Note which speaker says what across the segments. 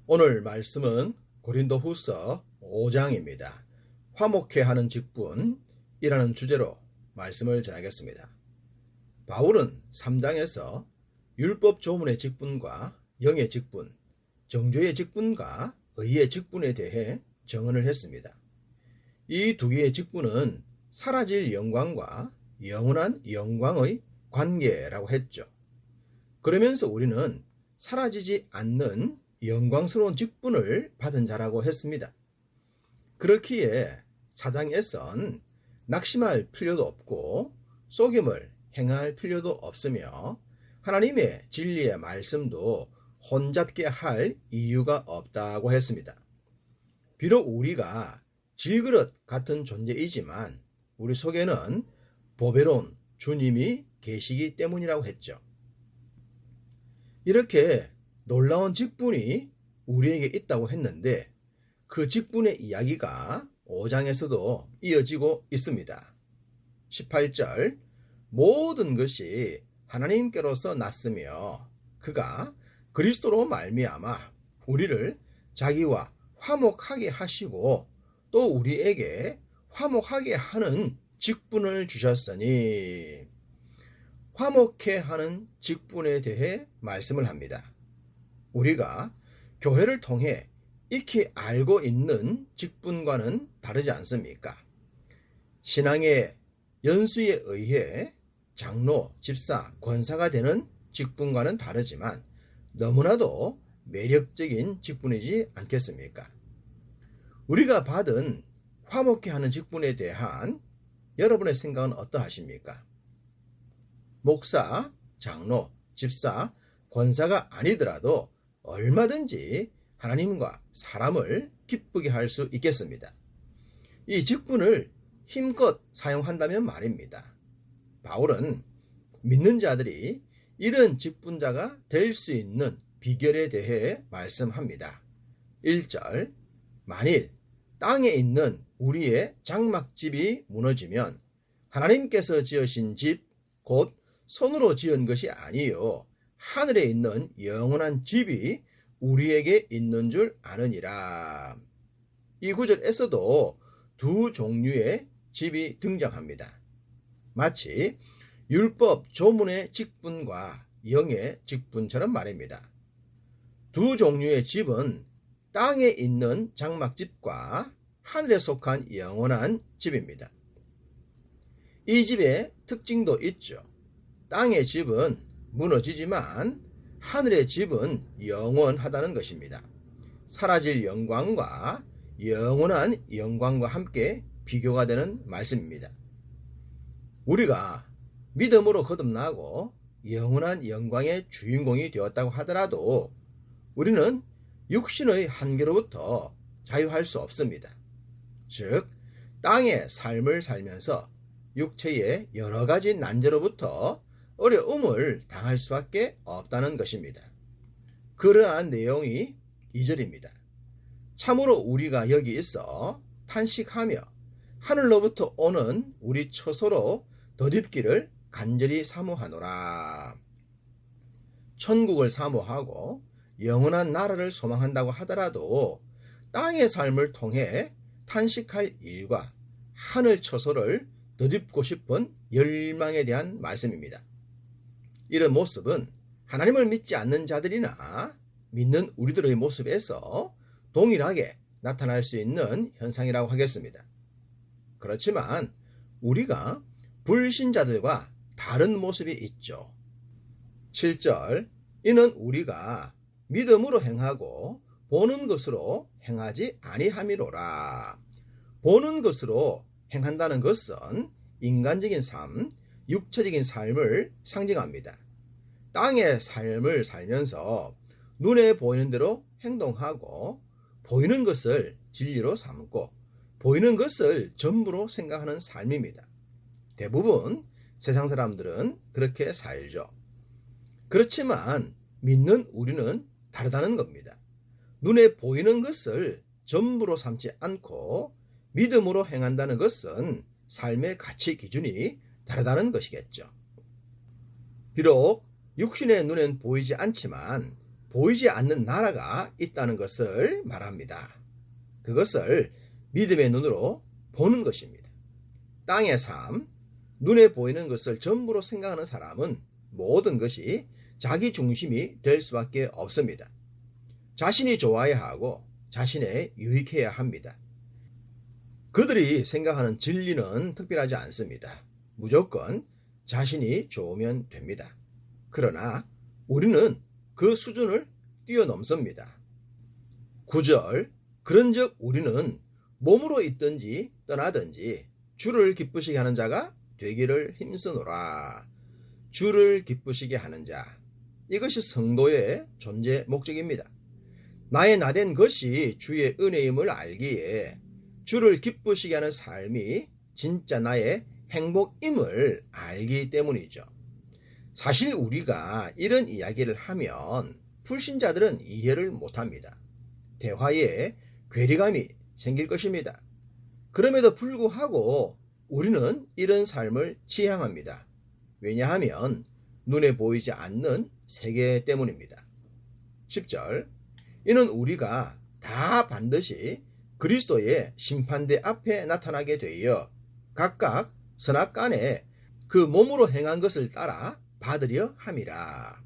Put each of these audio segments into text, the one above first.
Speaker 1: 오늘 말씀은 고린도후서 5장입니다. 화목해 하는 직분이라는 주제로 말씀을 전하겠습니다. 바울은 3장에서 율법 조문의 직분과 영의 직분, 정죄의 직분과 의의 직분에 대해 정언을 했습니다. 이 두 개의 직분은 사라질 영광과 영원한 영광의 관계라고 했죠. 그러면서 우리는 사라지지 않는 영광스러운 직분을 받은 자라고 했습니다. 그렇기에 사장에선 낙심할 필요도 없고 속임을 행할 필요도 없으며 하나님의 진리의 말씀도 혼잡게 할 이유가 없다고 했습니다. 비록 우리가 질그릇 같은 존재이지만 우리 속에는 보배로운 주님이 계시기 때문이라고 했죠. 이렇게 놀라운 직분이 우리에게 있다고 했는데 그 직분의 이야기가 5장에서도 이어지고 있습니다. 18절 모든 것이 하나님께로서 났으며 그가 그리스도로 말미암아 우리를 자기와 화목하게 하시고 또 우리에게 화목하게 하는 직분을 주셨으니 화목해 하는 직분에 대해 말씀을 합니다. 우리가 교회를 통해 익히 알고 있는 직분과는 다르지 않습니까? 신앙의 연수에 의해 장로, 집사, 권사가 되는 직분과는 다르지만 너무나도 매력적인 직분이지 않겠습니까? 우리가 받은 화목해 하는 직분에 대한 여러분의 생각은 어떠하십니까? 목사, 장로, 집사, 권사가 아니더라도 얼마든지 하나님과 사람을 기쁘게 할 수 있겠습니다. 이 직분을 힘껏 사용한다면 말입니다. 바울은 믿는 자들이 이런 직분자가 될 수 있는 비결에 대해 말씀합니다. 1절 만일 땅에 있는 우리의 장막집이 무너지면 하나님께서 지으신 집 곧 손으로 지은 것이 아니요 하늘에 있는 영원한 집이 우리에게 있는 줄 아느니라. 이 구절에서도 두 종류의 집이 등장합니다. 마치 율법 조문의 직분과 영의 직분처럼 말입니다. 두 종류의 집은 땅에 있는 장막집과 하늘에 속한 영원한 집입니다. 이 집의 특징도 있죠. 땅의 집은 무너지지만 하늘의 집은 영원하다는 것입니다. 사라질 영광과 영원한 영광과 함께 비교가 되는 말씀입니다. 우리가 믿음으로 거듭나고 영원한 영광의 주인공이 되었다고 하더라도 우리는 육신의 한계로부터 자유할 수 없습니다. 즉, 땅의 삶을 살면서 육체의 여러 가지 난제로부터 어려움을 당할 수밖에 없다는 것입니다. 그러한 내용이 2절입니다. 참으로 우리가 여기 있어 탄식하며 하늘로부터 오는 우리 처소로 덧입기를 간절히 사모하노라. 천국을 사모하고 영원한 나라를 소망한다고 하더라도 땅의 삶을 통해 탄식할 일과 하늘 처소를 덧입고 싶은 열망에 대한 말씀입니다. 이런 모습은 하나님을 믿지 않는 자들이나 믿는 우리들의 모습에서 동일하게 나타날 수 있는 현상이라고 하겠습니다. 그렇지만 우리가 불신자들과 다른 모습이 있죠. 7절 이는 우리가 믿음으로 행하고 보는 것으로 행하지 아니함이로라. 보는 것으로 행한다는 것은 인간적인 삶, 육체적인 삶을 상징합니다. 땅의 삶을 살면서 눈에 보이는 대로 행동하고 보이는 것을 진리로 삼고 보이는 것을 전부로 생각하는 삶입니다. 대부분 세상 사람들은 그렇게 살죠. 그렇지만 믿는 우리는 다르다는 겁니다. 눈에 보이는 것을 전부로 삼지 않고 믿음으로 행한다는 것은 삶의 가치 기준이 다르다는 것이겠죠. 비록 육신의 눈엔 보이지 않지만 보이지 않는 나라가 있다는 것을 말합니다. 그것을 믿음의 눈으로 보는 것입니다. 땅의 삶, 눈에 보이는 것을 전부로 생각하는 사람은 모든 것이 자기 중심이 될 수밖에 없습니다. 자신이 좋아야 하고 자신에 유익해야 합니다. 그들이 생각하는 진리는 특별하지 않습니다. 무조건 자신이 좋으면 됩니다. 그러나 우리는 그 수준을 뛰어넘습니다. 9절, 그런즉 우리는 몸으로 있든지 떠나든지 주를 기쁘시게 하는 자가 되기를 힘쓰노라. 주를 기쁘시게 하는 자, 이것이 성도의 존재 목적입니다. 나의 나된 것이 주의 은혜임을 알기에 주를 기쁘시게 하는 삶이 진짜 나의 행복임을 알기 때문이죠. 사실 우리가 이런 이야기를 하면 불신자들은 이해를 못합니다. 대화에 괴리감이 생길 것입니다. 그럼에도 불구하고 우리는 이런 삶을 지향합니다. 왜냐하면 눈에 보이지 않는 세계 때문입니다. 10절, 이는 우리가 다 반드시 그리스도의 심판대 앞에 나타나게 되어 각각 선악간에 그 몸으로 행한 것을 따라 받으려 함이라.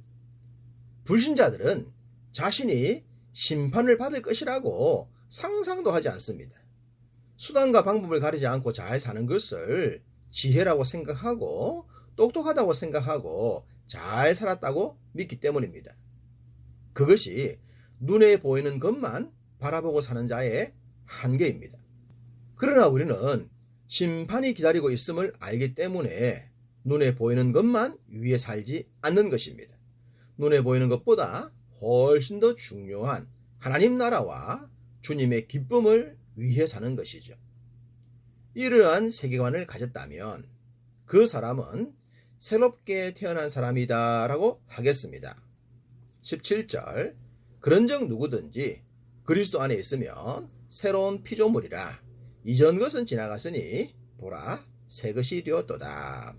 Speaker 1: 불신자들은 자신이 심판을 받을 것이라고 상상도 하지 않습니다. 수단과 방법을 가리지 않고 잘 사는 것을 지혜라고 생각하고 똑똑하다고 생각하고 잘 살았다고 믿기 때문입니다. 그것이 눈에 보이는 것만 바라보고 사는 자의 한계입니다. 그러나 우리는 심판이 기다리고 있음을 알기 때문에 눈에 보이는 것만 위해 살지 않는 것입니다. 눈에 보이는 것보다 훨씬 더 중요한 하나님 나라와 주님의 기쁨을 위해 사는 것이죠. 이러한 세계관을 가졌다면 그 사람은 새롭게 태어난 사람이다 라고 하겠습니다. 17절, 그런즉 누구든지 그리스도 안에 있으면 새로운 피조물이라. 이전 것은 지나갔으니 보라 새 것이 되었도다.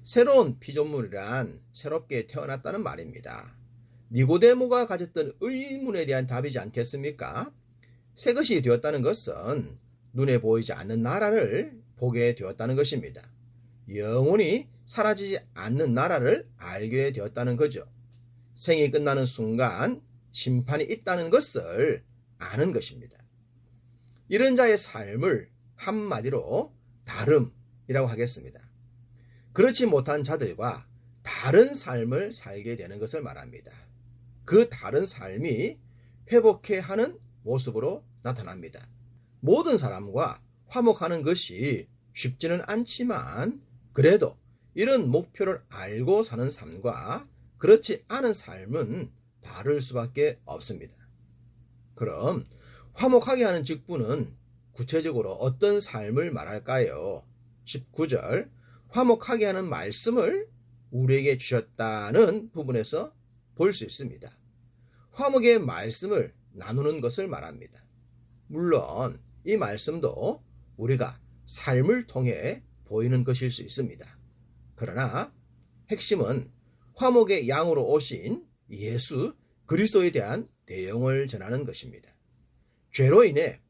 Speaker 1: 새로운 피조물이란 새롭게 태어났다는 말입니다. 니고데모가 가졌던 의문에 대한 답이지 않겠습니까? 새 것이 되었다는 것은 눈에 보이지 않는 나라를 보게 되었다는 것입니다. 영원히 사라지지 않는 나라를 알게 되었다는 거죠. 생이 끝나는 순간 심판이 있다는 것을 아는 것입니다. 이런 자의 삶을 한마디로 다름이라고 하겠습니다. 그렇지 못한 자들과 다른 삶을 살게 되는 것을 말합니다. 그 다른 삶이 회복해 하는 모습으로 나타납니다. 모든 사람과 화목하는 것이 쉽지는 않지만 그래도 이런 목표를 알고 사는 삶과 그렇지 않은 삶은 다를 수밖에 없습니다. 그럼 화목하게 하는 직분은 구체적으로 어떤 삶을 말할까요? 19절, 화목하게 하는 말씀을 우리에게 주셨다는 부분에서 볼 수 있습니다. 화목의 말씀을 나누는 것을 말합니다. 물론 이 말씀도 우리가 삶을 통해 보이는 것일 수 있습니다. 그러나 핵심은 화목의 양으로 오신 예수 그리스도에 대한 내용을 전하는 것입니다. 죄로 인해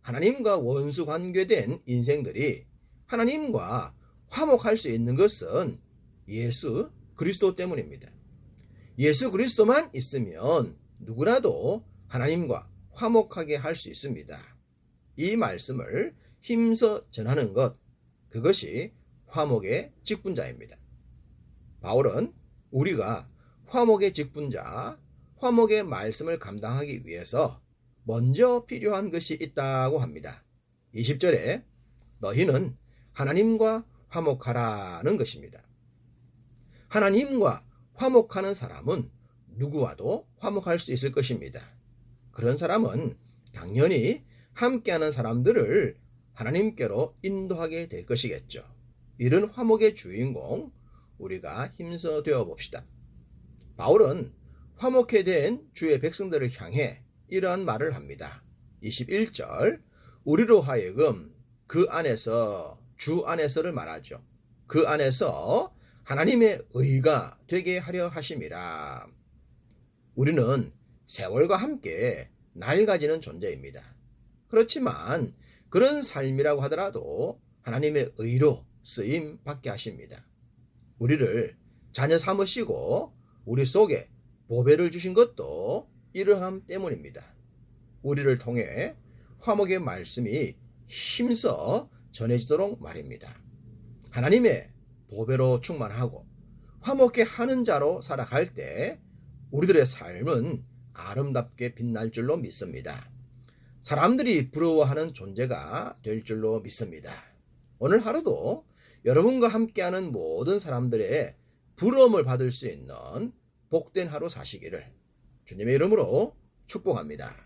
Speaker 1: 하나님과 원수 관계된 인생들이 하나님과 화목할 수 있는 것은 예수 그리스도 때문입니다. 예수 그리스도만 있으면 누구라도 하나님과 화목하게 할 수 있습니다. 이 말씀을 힘써 전하는 것, 그것이 화목의 직분자입니다. 바울은 우리가 화목의 직분자, 화목의 말씀을 감당하기 위해서 먼저 필요한 것이 있다고 합니다. 20절에 너희는 하나님과 화목하라는 것입니다. 하나님과 화목하는 사람은 누구와도 화목할 수 있을 것입니다. 그런 사람은 당연히 함께하는 사람들을 하나님께로 인도하게 될 것이겠죠. 이런 화목의 주인공 우리가 힘써 되어 봅시다. 바울은 화목해 된 주의 백성들을 향해 이러한 말을 합니다. 21절, 우리로 하여금 그 안에서, 주 안에서를 말하죠. 그 안에서 하나님의 의가 되게 하려 하심이라. 우리는 세월과 함께 낡아지는 존재입니다. 그렇지만 그런 삶이라고 하더라도 하나님의 의로 쓰임 받게 하십니다. 우리를 자녀 삼으시고 우리 속에 보배를 주신 것도 이러함 때문입니다. 우리를 통해 화목의 말씀이 힘써 전해지도록 말입니다. 하나님의 보배로 충만하고 화목해 하는 자로 살아갈 때 우리들의 삶은 아름답게 빛날 줄로 믿습니다. 사람들이 부러워하는 존재가 될 줄로 믿습니다. 오늘 하루도 여러분과 함께하는 모든 사람들의 부러움을 받을 수 있는 복된 하루 사시기를 주님의 이름으로 축복합니다.